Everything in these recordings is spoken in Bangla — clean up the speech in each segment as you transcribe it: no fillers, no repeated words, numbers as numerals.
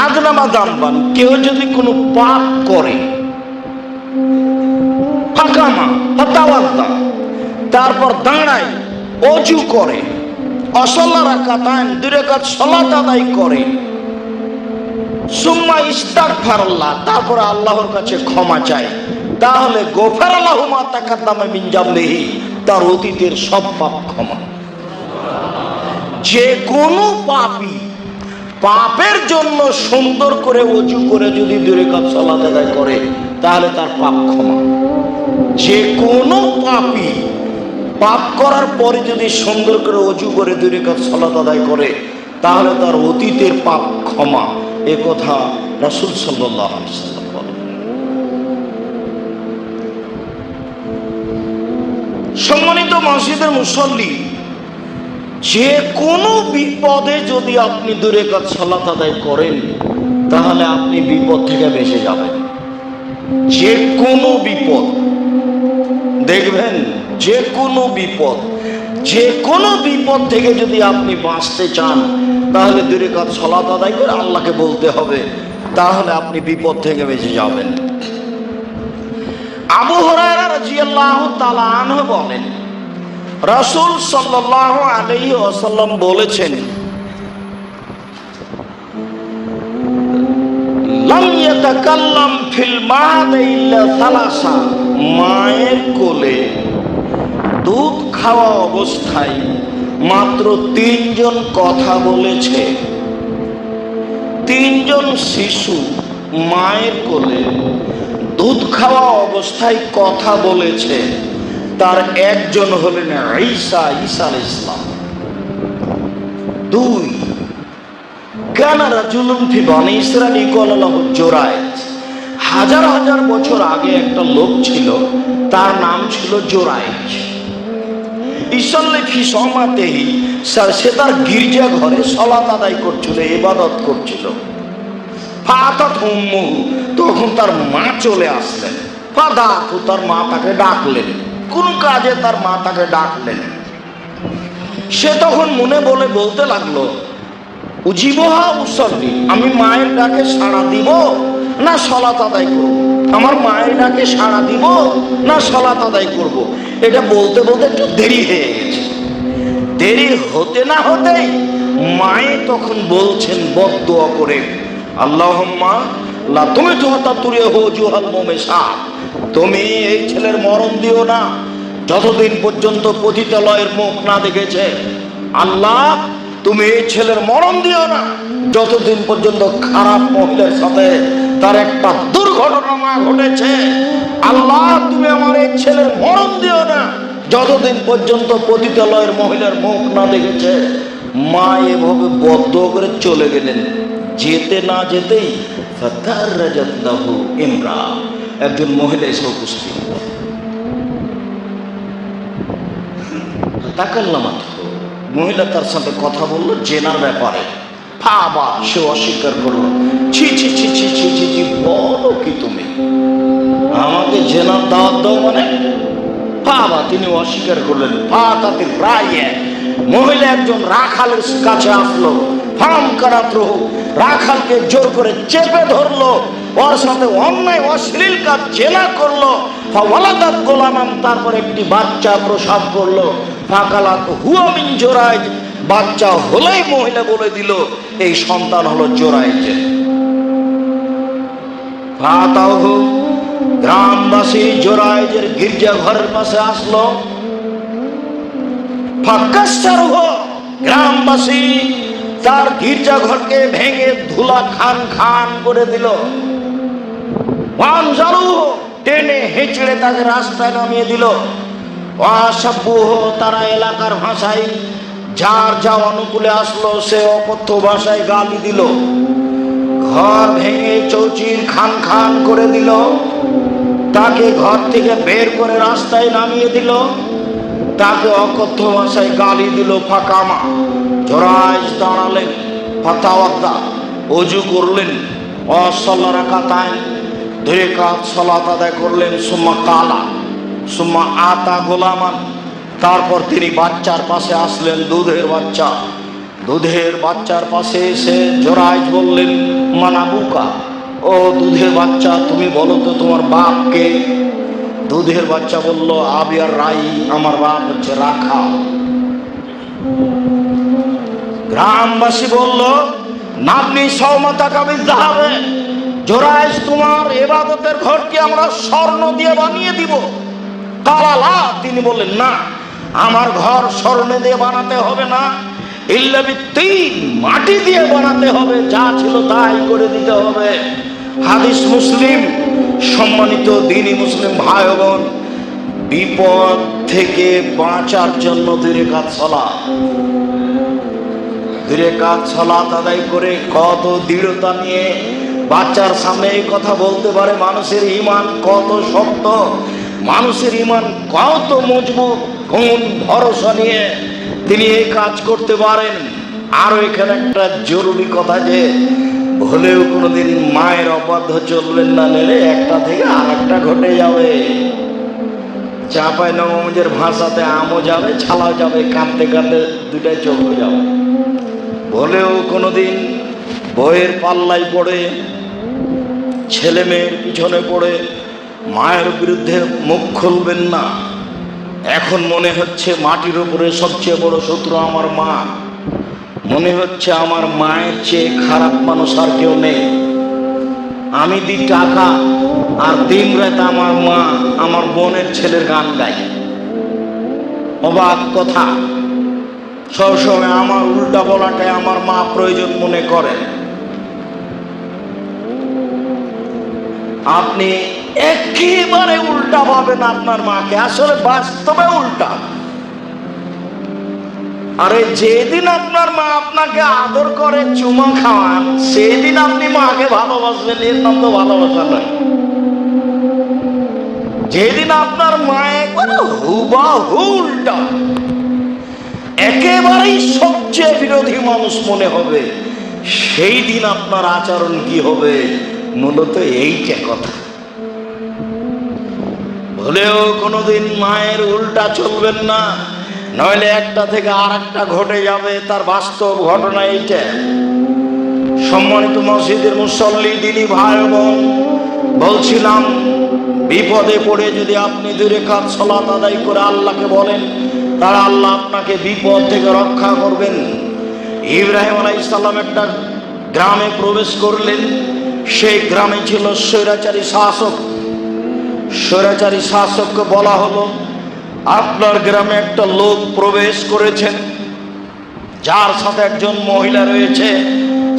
আদনামা দাম্বান, কেউ যদি কোনো পাপ করে, ফাকামা ফাতাওয়াদ্দা, তারপর দাঁড়ায় অজু করে, অসল্লা রাকাতাইন, 2 রাকাত সালাত আদায় করে, সুম্মা ইস্তাগফারুল্লাহ, তারপরে আল্লাহর কাছে ক্ষমা চায়, তাহলে গফারা লাহু মা তাকাদ্দামা মিন জামবিহি, তার অতীতের সব পাপ ক্ষমা। যে কোনো পাপী পাপের জন্য সুন্দর করে অজু করে যদি 2 রাকাত সালাত আদায় করে, তাহলে তার পাপ ক্ষমা। যে কোনো পাপী পাপ করার পরে যদি সুন্দর করে অজু করে 2 রাকাত সালাত আদায় করে, তাহলে তার অতীতের পাপ ক্ষমা। এ কথা রাসূল সাল্লাল্লাহু আলাইহি ওয়াসাল্লাম বলেন। সম্মানিত মসজিদের মুসল্লি, যে কোনো বিপদে যদি আপনি 2 রাকাত সালাত আদায় করেন, তাহলে আপনি বিপদ থেকে বেঁচে যাবেন। যে কোনো বিপদ, দেখবেন যে কোনো বিপদ, যে কোনো বিপদ থেকে যদি আপনি বাঁচতে চান, তাহলে 2 রাকাত সালাত আদায় করে আল্লাহকে বলতে হবে, তাহলে আপনি বিপদ থেকে বেঁচে যাবেন। আবু হুরায়রা রাদিয়াল্লাহু তাআলা আনহু বলেন, রাসূল সাল্লাল্লাহু আলাইহি ওয়াসাল্লাম বলেছেন, লাম ইয়াতাকাল্লাম ফিল মাহদি ইল্লা সালাসা, মায়ের কোলে দুধ খাওয়া অবস্থায় মাত্র 3 জন কথা বলেছে। 3 জন শিশু মায়ের কোলে দুধ খাওয়া অবস্থায় কথা বলেছে, তার একজন হলেন ঈসা আলাইহিস সালাম। 2, কানা রাজুলুন ফি বনি ইসরাঈল ইকালা লাহু জুরাইজ, হাজার হাজার বছর আগে একটা লোক ছিল, তার নাম ছিল জুরাইজ। ইসাল্লি ফি সমাতেহি, সে তার গির্জা ঘরে সালাত আদায় করছিল, ইবাদত করছিল। ফাতাত উম্মুহু, তখন তার মা চলে আসলেন। ফাদাতু, তার মা তাকে ডাকলেন, কোন কাজে তার মা তাকে ডাকলেন। সে তখন মনে বলে বলতে লাগলো, উজিবহা উসাল্লি, আমি মায়ের ডাকে সাড়া দিব না সালাত আদায় করব? আমার মায়ের ডাকে সাড়া দিব না সালাত আদায় করব? এটা বলতে বলতে একটু দেরি হয়ে গেছে। দেরি হতে না হতেই মায়ে তখন বলছেন বদদুয়া করে, আল্লাহুম্মা লা তুমিতুহাতাতুরিহু জুহাল মুমিসা, তুমি এই ছেলের মরণ দিও না যতদিন পর্যন্ত পতিতালয়ের মুখ না দেখেছে। আল্লাহ, তুমি এই ছেলের মরণ দিও না যতদিন পর্যন্ত খারাপ মহিলার সাথে তার একটা দুর্ঘটনা না ঘটেছে। আল্লাহ, তুমি আমার এই ছেলের মরণ দিও না যতদিন পর্যন্ত পতিতালয়ের মহিলার মুখ না দেখেছে। মা এভাবে বদদুয়া করে চলে গেলেন। যেতে না যেতেই ফাতারাজাত লাহু ইমরা, একজন মহিলা এসে উপস্থিত। তাকাল্লামাত, মহিলা তার সাথে কথা বললো জেনার ব্যাপারে। বাবা, সে অস্বীকার করলো, ছি ছি ছি ছি ছি ছি ছি, বলো কি তুমি আমাকে জেনার দাওয়াত দাও মানে? বাবা, তিনি অস্বীকার করলেন। ফাতাতির রায়ে, মহিলা একজন রাখালের কাছে আসলো। ফাম কারাত, রাখালকে জোর করে চেপে ধরলো, ওর সাথে অন্যায় অশ্লীল কাজ জেনা করলো। ফাওয়ালাদাত গোলামান, তারপর একটি বাচ্চা প্রসব করলো। ফাকালাত হুয়া মিন জুরাইজ, বাচ্চা হলেই মহিলা বলে দিল এই সন্তান হলো জুরাইজের। ফাতাহু, গ্রামবাসী জুরাইজের গির্জা ঘরের পাশে আসলো। ফাকাসসারহু, গ্রামবাসী তার গির্জা ঘরকে ভেঙে ধুলা খান খান করে দিল। ওয়ানজারুহু, টেনে হেঁচড়ে তাকে রাস্তায় নামিয়ে দিল। ওয়াসাব্বুহু, তারা এলাকার ভাষায় যার যা অনুকূলে আসলো সে অকথ্য ভাষায় গালি দিল। ঘর ভেঙে চৌচির খান খান করে দিল। তাকে ঘর থেকে বের করে রাস্তায় নামিয়ে দিল। তাকে অকথ্য ভাষায় গালি দিল। ফাকামা, জুরাইজ দাঁড়ালেন। ফাতাওয়াদ্দা, ওযু করলেন। ওয়াসাল্লা রাকাতাইন, 2 রাকাত সালাত আদায় করলেন। সুম্মা কালা, সুম্মা আতা গোলামান, তারপর তিনি বাচ্চার পাশে আসলেন, দুধের বাচ্চা। দুধের বাচ্চার পাশে এসে জোরাইজ বললেন, মানাবুকা, ও দুধের বাচ্চা তুমি বলো তো তোমার বাপকে? দুধের বাচ্চা বলল, আবি আর রাই, আমার বাপ হচ্ছে রাখা। গ্রামবাসী বলল, নাবনি সৌমাতা কাবিজ যাবে, জোরাইজ তোমার ইবাদতের ঘর কি আমরা স্বর্ণ দিয়ে বানিয়ে দিব? কালালা, তিনি বললেন, না, আমার ঘর স্বর্ণ দিয়ে বানাতে হবে না, ইল্লা বিত্তিন, মাটি দিয়ে বানাতে হবে, যা ছিল তাই করে দিতে হবে। হাদিস মুসলিম। সম্মানিত দ্বীনি মুসলিম ভাই বোন, বিপদ থেকে বাঁচার জন্য 2 রাকাত সালাত, 2 রাকাত সালাত আদায় করে কত দৃঢ়তা নিয়ে বাচ্চার সামনে এই কথা বলতে পারে। মানুষের ঈমান কত শক্ত, মানুষের ঈমান কত মজবুত, কোন ভরসা নিয়ে তিনি এই কাজ করতে পারেন। আরো এখানে একটা জরুরি কথা, যে ভুলেও কোনোদিন মায়ের অবাধ্য চলবেন না, নেড়ে একটা থেকে আর একটা ঘটে যাবে। চাঁপাইনবাবগঞ্জের ভাষাতে আমও যাবে, ছালাও যাবে, কাঁদতে কাঁদতে দুটাই চোখ যাবে। ভুলেও কোনোদিন বইয়ের পাল্লায় পড়ে, ছেলে মেয়ের পিছনে পড়ে মায়ের বিরুদ্ধে মুখ খুলবেন না। এখন মনে হচ্ছে মাটির উপরে সবচেয়ে বড় শত্রু আমার মা, মনে হচ্ছে আমার মায়ের চেয়ে খারাপ মানুষ আর কেউ নেই। আমি দিই টাকা আর দিন রাত আমার মা আমার বোনের ছেলের গান গায়। অবাক কথা, সবসময় আমার উল্টা বলাটাই আমার মা প্রয়োজন মনে করেন। আপনি একেবারে উল্টা ভাবেন আপনার মাকে, আসলে বাস্তবে উল্টা। আরে যেদিন আপনার মা আপনাকে আদর করে, চুমা খাওয়ান, সেদিন আপনি মাকে ভালোবাসবেন, এর নাম তো ভালোবাসা নয়। যেদিন আপনার মা একবারে হুবাহু উল্টা, একেবারেই সবচেয়ে বিরোধী মানুষ মনে হবে, সেই দিন আপনার আচরণ কি হবে? মূলত এইটা কথা। ভুলেও কোনোদিন মায়ের উল্টা চলবেন না, নইলে একটা থেকে আর একটা ঘটে যাবে। তার বাস্তব ঘটনা এইটা। সম্মানিত মসজিদের মুসল্লি, দিনী ভাই বোন, বলছিলাম বিপদে পড়ে যদি আপনি 2 রাকাত সালাত আদায় করে আল্লাহকে বলেন, তারা আল্লাহ আপনাকে বিপদ থেকে রক্ষা করবেন। ইব্রাহিম আলাইহিস সালাম একটা গ্রামে প্রবেশ করলেন। সেই গ্রামে ছিল স্বৈরাচারী শাসক। স্বৈরাচারী শাসককে বলা হলো, আপনার গ্রামে একটা লোক প্রবেশ করেছেন, যার সাথে একজন মহিলা রয়েছে,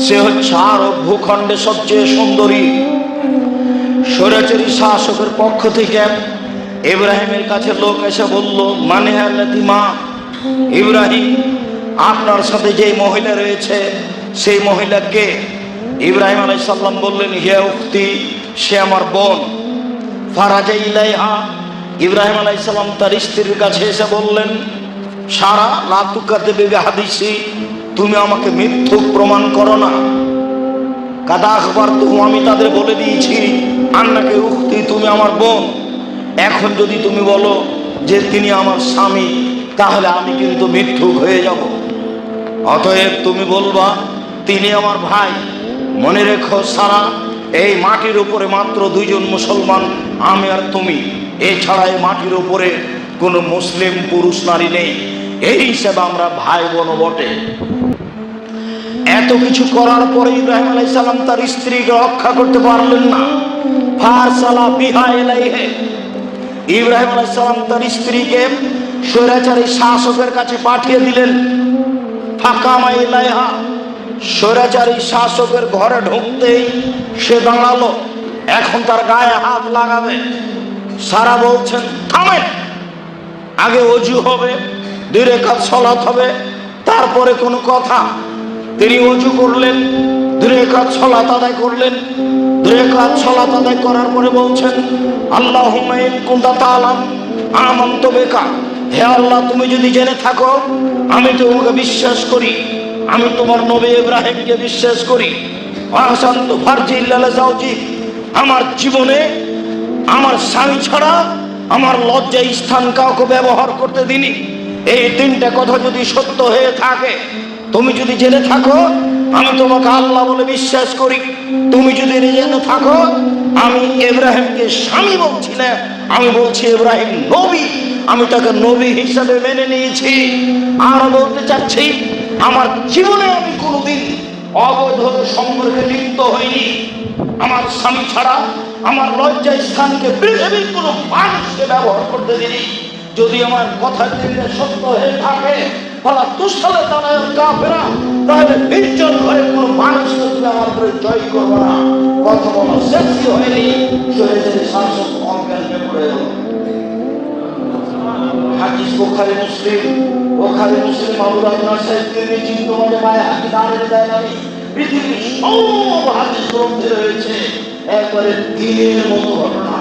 সে হচ্ছে আরব ভূখণ্ডে সবচেয়ে সুন্দরী। স্বৈরাচারী শাসকের পক্ষ থেকে ইব্রাহিমের কাছে লোক এসে বলল, মানে মা ইব্রাহিম, আপনার সাথে যে মহিলা রয়েছে সেই মহিলা কে? ইব্রাহিম আলাইহিস সালাম বললেন, হে উখতি, সে আমার বোন। ফারাজা ইলাইহা, ইব্রাহিম আলাইহিস সালাম তার স্ত্রীর কাছে এসে বললেন, সারা লাতুকাতে বেবি হাদিসি, তুমি আমাকে মিথ্যুক প্রমাণ করো না। কাদা আখবার তো আমি তাদের বলে দিয়েছি, আন্নাকে উখতি, তুমি আমার বোন। এখন যদি তুমি বলো যে তিনি আমার স্বামী, তাহলে আমি কিন্তু মিথ্যুক হয়ে যাব। অতএব তুমি বলবা তিনি আমার ভাই। মনে রেখো সারা, এই মাটির উপরে মাত্র 2 জন মুসলমান, আমি আর তুমি। এছাড়া এই মাটির উপরে কোনো মুসলিম পুরুষ নারী নেই। এই হিসেবে আমরা ভাই বোন বটে। এত কিছু করার পরে ইব্রাহিম আলাইহিস সালাম তার স্ত্রীকে রক্ষা করতে পারলেন না। ফারসালা বিহা ইলাইহি, ইব্রাহিম আলাইহিস সালাম তার স্ত্রীকে স্বৈরাচারী শাসকের কাছে পাঠিয়ে দিলেন। ফাকামা ইলাইহা, স্বৈরাচারী শাসকের ঘরে ঢুকতেই সে দাঁড়ালো। এখন তার গায়ে হাত লাগাবে। সারা বলছেন, থামেন, আগে ওযু হবে, 2 রাকাত সালাত হবে, তারপরে কোনো কথা। তিনি ওযু করলেন, 2 রাকাত সালাত আদায় করলেন। 2 রাকাত সালাত আদায় করার পরে বলছেন, আল্লাহুম্মা ইন কুনতা তাআলাম আমানতু বিকা, হে আল্লাহ, তুমি যদি জেনে থাকো আমি তোমাকে বিশ্বাস করি, আমি তোমার নবী ইব্রাহিমকে বিশ্বাস করি। আহসানতু ফারজি ইল্লা যাওজি, আমার জীবনে আমার স্বামী ছাড়া আমার লজ্জার স্থান কাউকে ব্যবহার করতে দিনি। এই 3টা কথা যদি সত্য হয়ে থাকে, তুমি যদি জেনে থাকো আমি তোমাকে আল্লাহ বলে বিশ্বাস করি, তুমি যদি জেনে থাকো আমি ইব্রাহিমকে স্বামী বলছি না, আমি বলছি ইব্রাহিম নবী, আমি তাকে নবী হিসাবে মেনে নিয়েছি। আর বলতে চাচ্ছি আমার জীবনে আমি কোনোদিন অবৈধ সম্পর্কে লিপ্ত হইনি। আমার স্বামী ছাড়া আমার লজ্জা স্থানকে পৃথিবীর কোনো মানুষকে ব্যবহার করতে দিই। যদি আমার কথা দিলে সত্য হয়ে থাকে ফলা তুষালে তারা কাফেরা, তাহলে নির্জন হয়ে কোনো মানুষকে তুমি আমার উপরে জয় করবো না। কথা বলা শেষই হয়নি, শহীদের শাসক অজ্ঞান হয়ে পড়ে গেল। হাদিস বুখারী মুসলিম আবু দাউদ সাহেব তিরমিজি তোমাদের মায়ে হাদিস দাঁড়িয়ে দেয় না। পৃথিবীর সব হাদিস গ্রন্থে রয়েছে একবারে দিনের মতো ঘটনা।